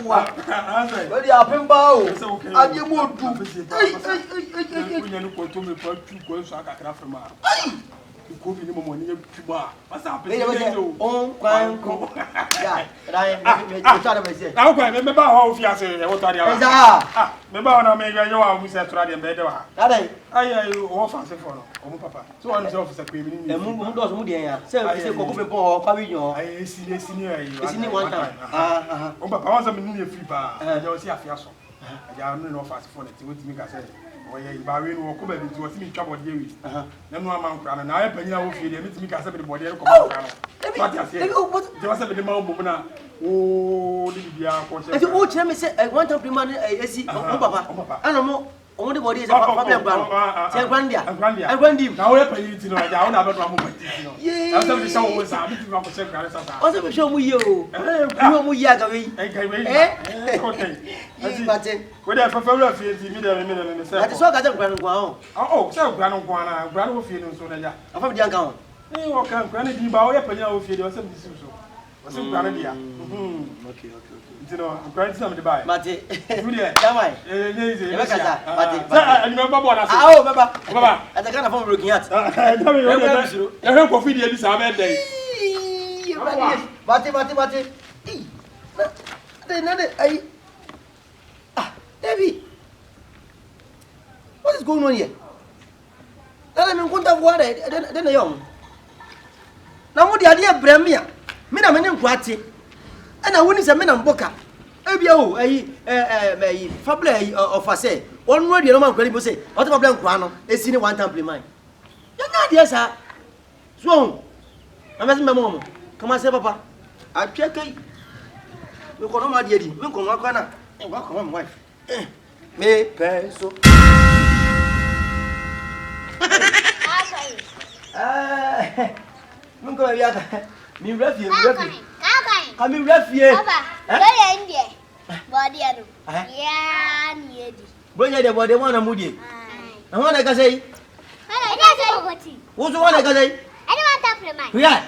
boa. Where the apemba ade mo du. Kunya no kwoto me pa tu ko so akakra frema. Ko bi ni mo ni tuba. Pasa apese yo. On kwanko. Ya, rai me tara me se. Na ko me ba ho fi ase e wo tare awa. Ah, me ba na me gwa yo wa mu se tora de be de wa. Dai. Ai o fa se fo no. O mu papa. So one se officer ko mi ni. Mu do so mu de ya. Se ko pe pon o pa wi yan. Ai esi ni ai. Esi ni one time. O papa wan se me ni free ba. Ya o si afia so. Ya no no fa se fo na ti wotimi ka se. Oye ibawe no ko ba bi ti wotimi twa bode wi. Na no ama nkra na ya panyina wo fie de mitimi ka se be de bode ko nkra no. What ya say? Je was be de ma wo na o di bia ko se. E o kire me se one time Playman esi o papa. Ana mo o de body is problem gba no. Se grandia. Na wo panyin ti no ja wo na be do mo pati no. Na se be show wo sa bi ti ko se gare sa sa. O se be show mu ye o. Mu mu ye aga we. Okay. Ati we dey for favor fie ti mi de se. Ati so ga je gba no gwa o. Oh, se gba no gwa na, gba no fie no so na ja. Afa bi anka o. O kan gba na di ba o ye panyin wo fie de o se bi si so. O se gba na dia. Okay. Ntino, gba ti na me de ba. Mate. You there? Jamai. Neze. Ebekasa. Mate. Sa, ni me ba bo na se. Ah, oh, baba. Baba. Ata kana fo broken heart. Jamai yo de. Ya he ko fi de bi sa be dey. Mate. Nade ai. Ah, Debbie. What is going on here? Nada me nkunta voada de na yom. Na mo de ade ebremia. Me na me ne nkwate. Ana woni se me na mboka. Ebia o ai fabula ai ofase. Wonu ade no man kwani bo se. O te fabula nkwa no. Esi ni one time Playman. Ya na de sa. So. Amesi me mo. Kama se papa. Atwe kai. Me kono ma de di. Me kono akwa na. Wa kono my wife. Me peso. Nunca me había. Mi refie. Kami refie. Papa, boya ndie. Body anu. Ya niedi. Boya de body wana mudi. Na wana ka sei. Esi Kokotii. Wo so wana ka sei. Ani wanta Playman. Ya.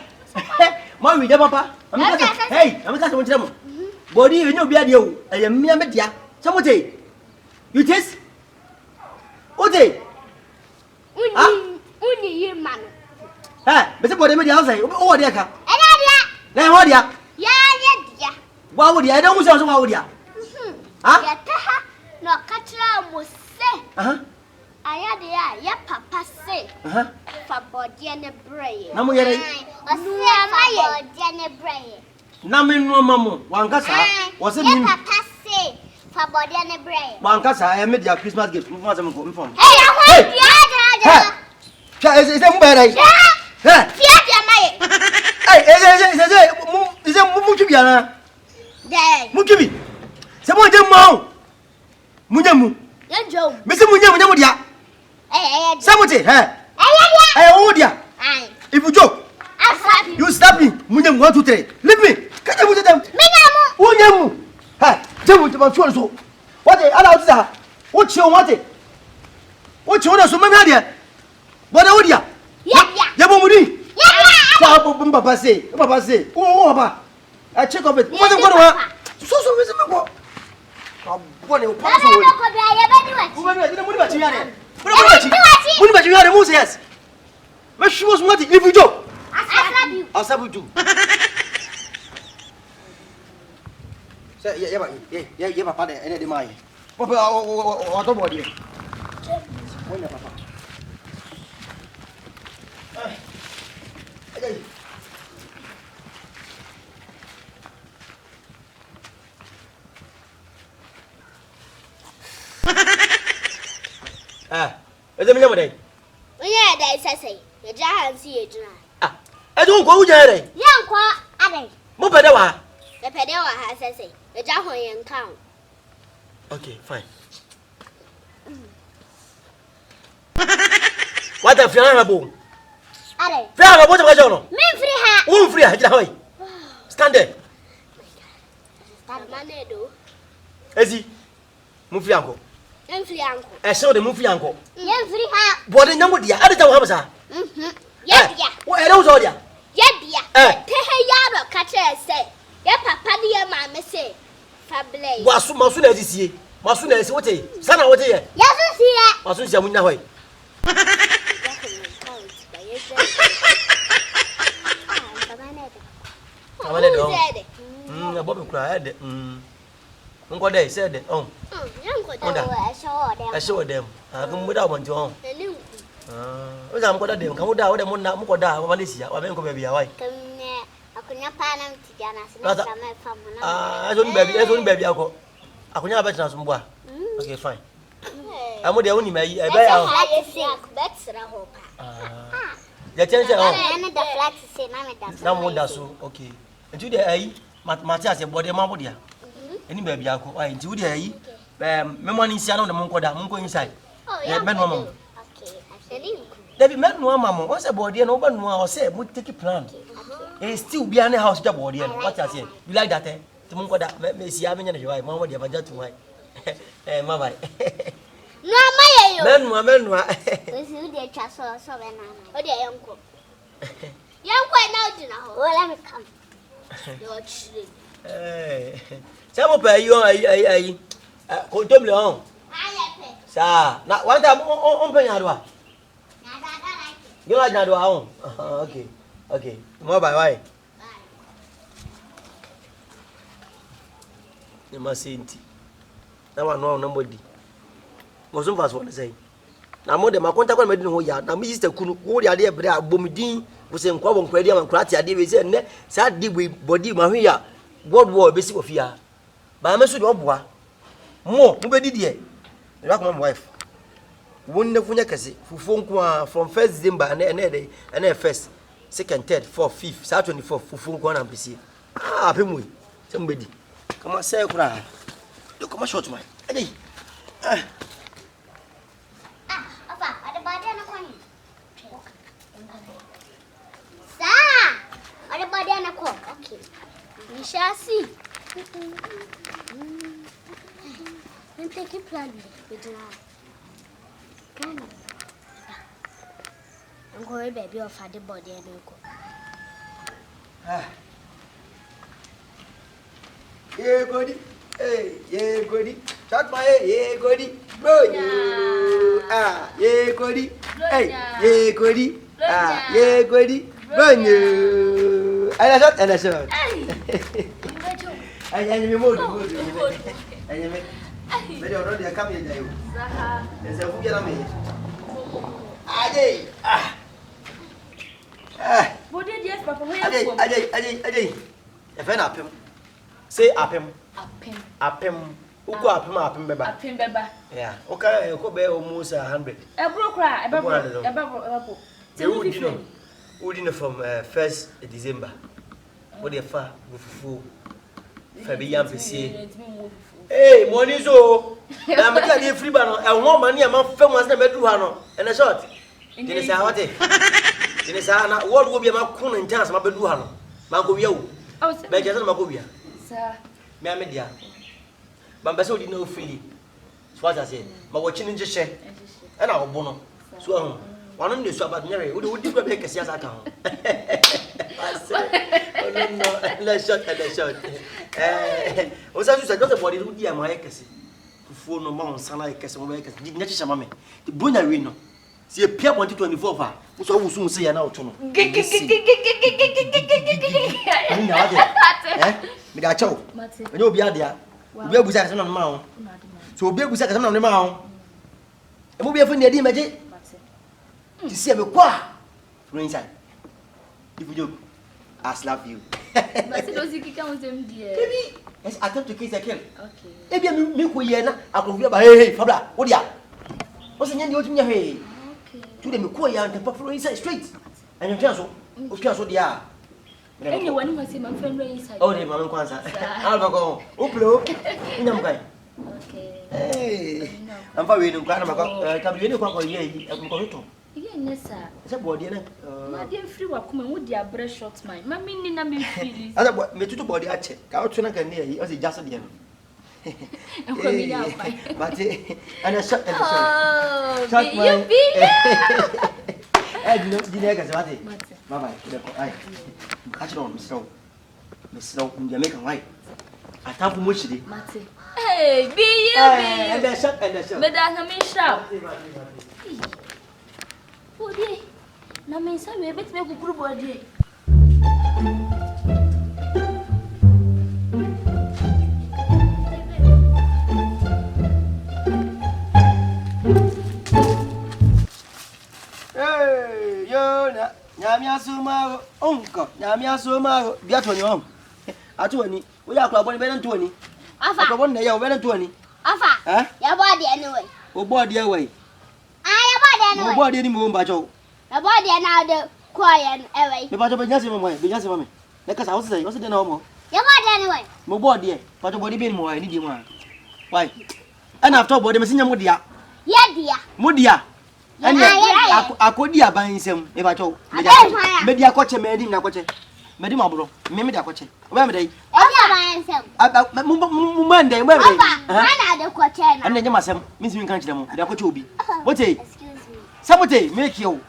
Ma wi de papa. Hey, am ka so ntirem. Body e nyo bia de o. E mmia me dia. Samote. You taste? Ote. Uni ye man. Be se body me dia outside. O de ka. Ena dia. Na ho dia. Ya ye dia. Wa wo dia, e don wo so wa wo dia. Ya taha no katra mo se. Aya dia ya papa se. Fa body ne brain. Na mo yere. O se fa body ne brain. Na me no mamo, wanka sa. Wo se mi. Ya papa se fa body ne brain. Wanka sa, e me dia Christmas gift. Mo se mo ko inform. Hey, ya ho dia. Cha ese mu ba dai. Fia dia mai. Ese mu kibi ana. Dai. Mu kibi. Se mo je mo. Mu je mu. Yanjo. Me se mu dia. Samote, dia. O dia. If you joke, I slap you. you slap me. Mu je mu 1 2 3. Leave me. Can you move them? Me namu. O je mu. Je mu ma chuo so. What ala o za? O chi o what? O chi o na so me me dia. Boda o dia. Ya bo mu di. Papa say. Oh, papa. I check up it. What am going on? So reason go. What you pass away. When you are the yes. But she was what if you joke. I'll slap you. Say, yeah, papa, and the my. Papa, what about you? When papa. Eze me nyamode. Oye da isase. Ye ja hansi ye jina. Ezo nko wo jere. Ye nko ade. Mo pede wa. Ye pede wa ha sase. Ye ja hon ye nkan. Okay, fine. What the fiana bo? Ade. Fiana bo te no? Me free ha. Wo free ha jira hoy. Stand there. Stand manedo. Ezi. Mu free anko. Em free anko. E se o de mu free anko. Ye free ha. Bo de nyamo dia. Ade ta wo ha basa. Ye dia. Wo e de wo so dia. Ye dia. Te he ya ro ka che se. Ye papa ni ye ma me se. Fablay. Masu na esi. Masu na esi wote. Sana wote ye. Yasu siye. Masu sia munya hoy. Amane de. Abobe kura ede. Nko dey said oh. Yanko da I show them. Akum muda wonti oh. Oza mkoda dem kamuda wode munna mkoda Malaysia wa benko baby ya wai. Kamne akunya pana mtijana sina sama famu na. Azoni baby yako. Akunya ba tena sumbwa. Okay fine. Amu de woni mai e ba ya. Betra hopa. Ya chense oh. Na da flat se na me da. Na mu da so okay. Nti de ayi Matias e bode ma bode ya. Eni baby yako. Ai nti wode ayi memo ni nsia na de munko inside. Menu mama. David met no mama. Once a body and over no say we take a plan. And still be an house job body and what I say. You like that eh? To munko da me see having your wife, mama dey banja to why. Mama. No my yo. Menu. We see dey chaso so be na. O dey yanko. Yanko na ojina ho. O let me come. Yo chire. Some of you contemple on. Sa, na one time on penyadwa. You like that one? Okay. More by why? You must say it. That one no nobody. Most of us want to say. Na mo de makonta kwa medin ho ya. Na mi sister kunu wo de ade ebre abomidin wo se nkwa bo nkwadi am nkrati ade we se ne sa di body ma hwe world war be si ofia. Ba me so de oboa. Mo be di de. You like my wife. Wonderful yakasi fufu from 1st December and first, 2nd, 3rd, 4th, 5th, Saturday 24th fufu nko na mpisi. Apemu. Somebody. Come on say kura. You come short man. Ade. Papa, ada body na kwani. Sa. Ada body na kwa. Okay. Nishasi. Take a plan with I'm going baby of the body and go. Yeah, goody. Hey, yeah, goody. Shut my yeah, goody. Bro, yeah, goody. Hey, yeah, goody. Yeah, goody. Bro, you. And I shot. I am more. Very already I come here. There's a food yellow me. Ajay. What did yes, Papa? Ajay. If I nap him, say up him. Uko apem beba. Apem beba. Yeah. Okay, uko be almost 100. A broker, a babo. They would from 1st December. What they far with fufu. Fabian PC. Hey, money so. I'm a free banner. I want money. I'm a famous bedroom. And a short. In a Saturday. In a Sana, what will be my coon and chance? My bedroom. Magovio. Oh, Benjamin Magovia. Sir, Mamma. Bambaso did no free. So what I said, my watching in just share. And our bono. So, one of the Sabbath Mary would you go back as I can? Let's shot. Was I just a body who dear my ecstasy? For no more, son like Casamacas, did not shamame. The Buna Reno. See a Pia 24, which I will soon say an autumn. Midacho, and you'll be out there. We'll be on the mount. So be on the mount. And we'll be a funny idea. You see a qua. Inside. If you do, I slap you. Yes, I come to kiss a kill. Okay. If you make me, I can be by hey, Fabla. What ya? What's the name of your hay? To them, Koya and the Papa inside straight. And your counsel, of counsel, the are. Anyone must see my friend inside. Oh, the Mamma Kwanza. I'll go. Uplo. Okay. Hey, I'm very new. Come in a year. I'm going to. Yes, sir. It's a body. My dear free work, would dear breast short mine. My meaning, I mean, feelings. I don't me to body. I check. Out to near you as a just again. And I shot and you be. I do not deny Mamma, I catch on, Miss Snow, Miss Snow, Jamaican white. Atafu mochiri. Mate. Hey, Beyou. And the shop. Madam, me shout. Oh, dear. Na me say we bet me kukuru body. Hey, yo na nyamia suma onko. Nyamia suma bia to ni hom. Atu ani. Wo ya akwa boni be nto ani. Afa. Akwa boni na ya wo be nto ani. Afa. Eh? Ya body anyway. O body away. Ah, ya body anyway. O body ni mo mba cho. Ya body na de quiet anyway. Me ba cho be nyase mo be nyase mo me. Na kasa wo se de na ho. Ya body anyway. Mo body e. Ba cho body be ni mo ni di mo a. Why? And after body me sinya mo dia. Ya dia. Mo dia. Ani akodi aban nsem e ba cho. Me dia koche me di na koche. Me di mabro. Me dia koche. Oba me dai. Ya ba ensem. Mu mande mo be. Ana de koche na. Ande nyama sem. Me nsi kan kire mo. Dia koche obi. Bote. Excuse me. Sabote make you.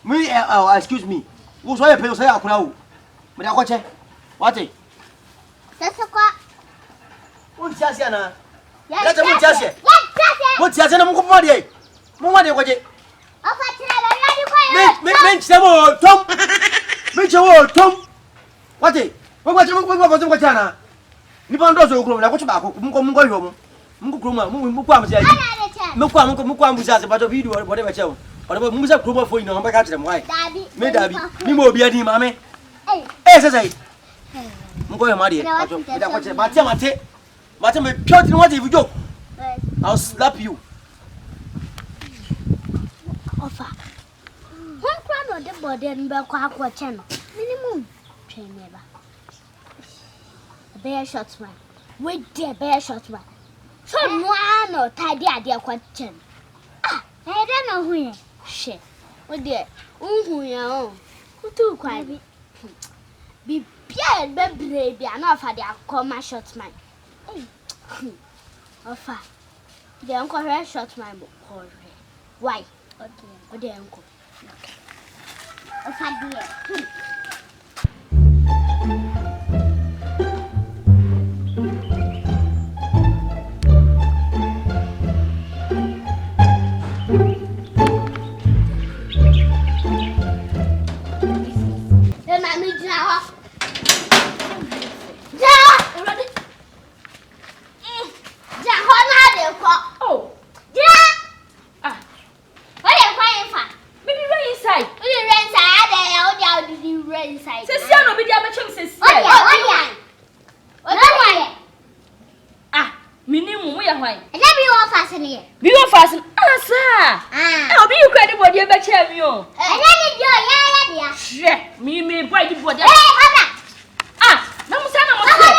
Me excuse me. Wo so ye pe so ya akura wo. Me dia koche. Wate. Sasa kwa. Wo ti ase na. Ya ta mo ti ase. Ya tase. Wo ti ase na mo ko mo de. Mo mo de koche. Afa tira la ya di kwa. Me nchire mo tom. Me nchire wo tom. Wate. Wo ko chana. Ni ba ndo so okuro na ko chuba ko mo hyo mo. Mo ko kroma mo kwa am se aji. Ana de chen. Mo kwa am busa se ba to video bo de ba chewo. O de mo se kroma fo ina ba ka kire mo ai. Daddy. Me dabi. Ni mo obi adi ma me. Eh. Say. Mo ko hyo ma de. Ba to me da ko che. Mate me pure tin what if you joke. I'll slap you. Ofa. Hon kwa no de body nbe kwa akwa che no. Minimum train me ba. Bear shot man. Wait there bear shot man. So no ano tidy ade kwa che. Ah, I don't know who ye. She. Wait there. Unhu ya o. Kutu kwa bi. Bi pia bebre bi ana ofa de akoma shot man. Ofa. The uncle very shot my book. Why? Okay. What the uncle? Okay. Ofa dear. The mommy draw. Oh. Yeah. Ah. What are you crying for? Baby, run inside. What are you inside? Did you run inside? Say see no be dia be chem say see. What are Ah, minimum mo ya hwan. and let me walk fast in here. Bi wo fasten. Ah, sir. Ah. Obi you credit body be chem yo. And then you do, yeah. Hwe, me boy di body. Hey, come Ah, na mo say na mo on. say.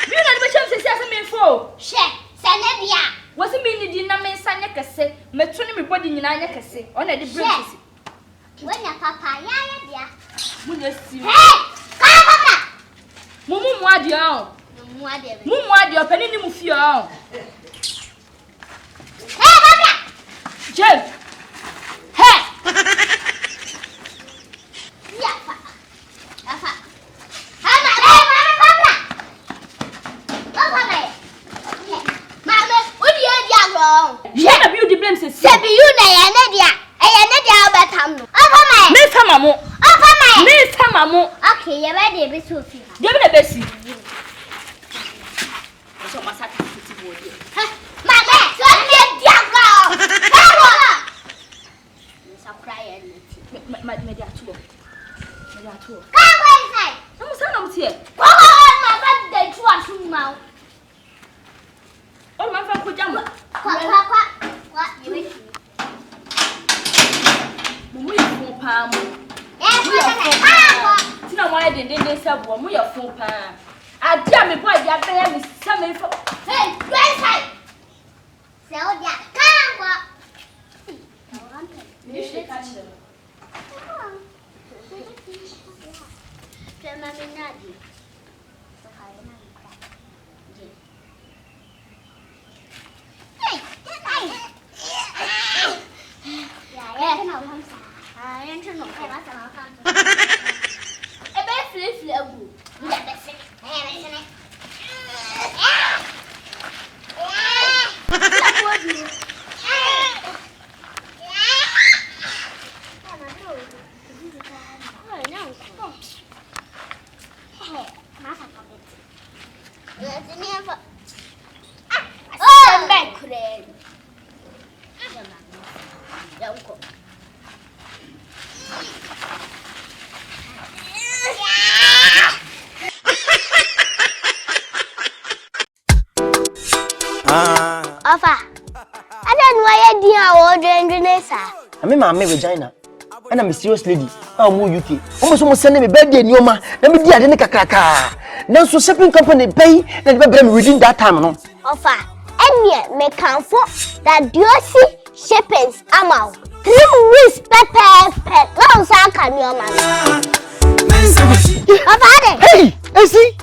Bi na be chem say say me fo. Shit, Sanabia. Was it me di na me nsanya kese. Meto ni me body nyina anya kese. O na di brain kese. When your papa, yeah. Mo na si. Hey, come. Mumu ade on. Mumu ade opani ni mu fie on. Hey, come. Jem. Hey. Yeah, papa. Mama, what do you wrong? Yeah, na bi di blame say. Sabi you na ya nadia. Nadia obatam no. Ofa Me sama mo. mai. Me sama mo. Okay, you ready be so fi. Dem na besi. So masaka fiti body. Mama, so me dia go. Go. Sa cry and Me dia tuo. Come go inside. Na mo sa na mo tie. Go my bad dey tu asu ma. O ma fa ko jam. Kwa. You wait. Mo ya fun pa mo. Yeah, Tina mo ya den se bo mo ya fun pa. Ade a me boy dia be me sa me fo. hey, go inside. So dia. Come go. Me she ka che. Mama minadi. Hey, yeah, no, I'm sorry. I'm trying to get us on. A bit flip. Yeah, that's it. Ofa. I don't know why you are ordering this. I mean, my vagina. And I'm a serious lady. I'm more UK. Almost sending me birthday in your man. Let me dear the Kaka. Now, so shipping company pay and be within that time. No. Ofa. And yet, me can for that Diosi shippings amount. 3 weeks pepper. No, sir, can your man. Ofa. Hey, Esi.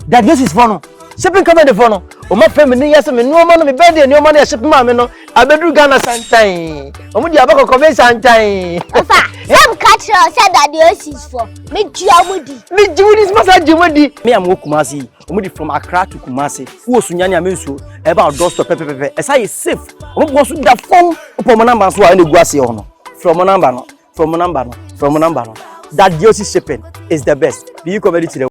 That this is fun. Shipping company fun. O ma family yes me no man me birthday no man ship ma me no abedu Ghana santan. O mu di abako convey santan. Ofa, some catch said that the Esi is for me Jumudi. Me Jumudi masa Jumudi. Me am Kumasi. O mu di from Accra to Kumasi. Wo sunyani amenso e ba doorstep pepepe. E say safe. O mu go so da phone upon my number so a na guase ho no. From my number no. That Esi shipping is the best. Beyou Kokotii.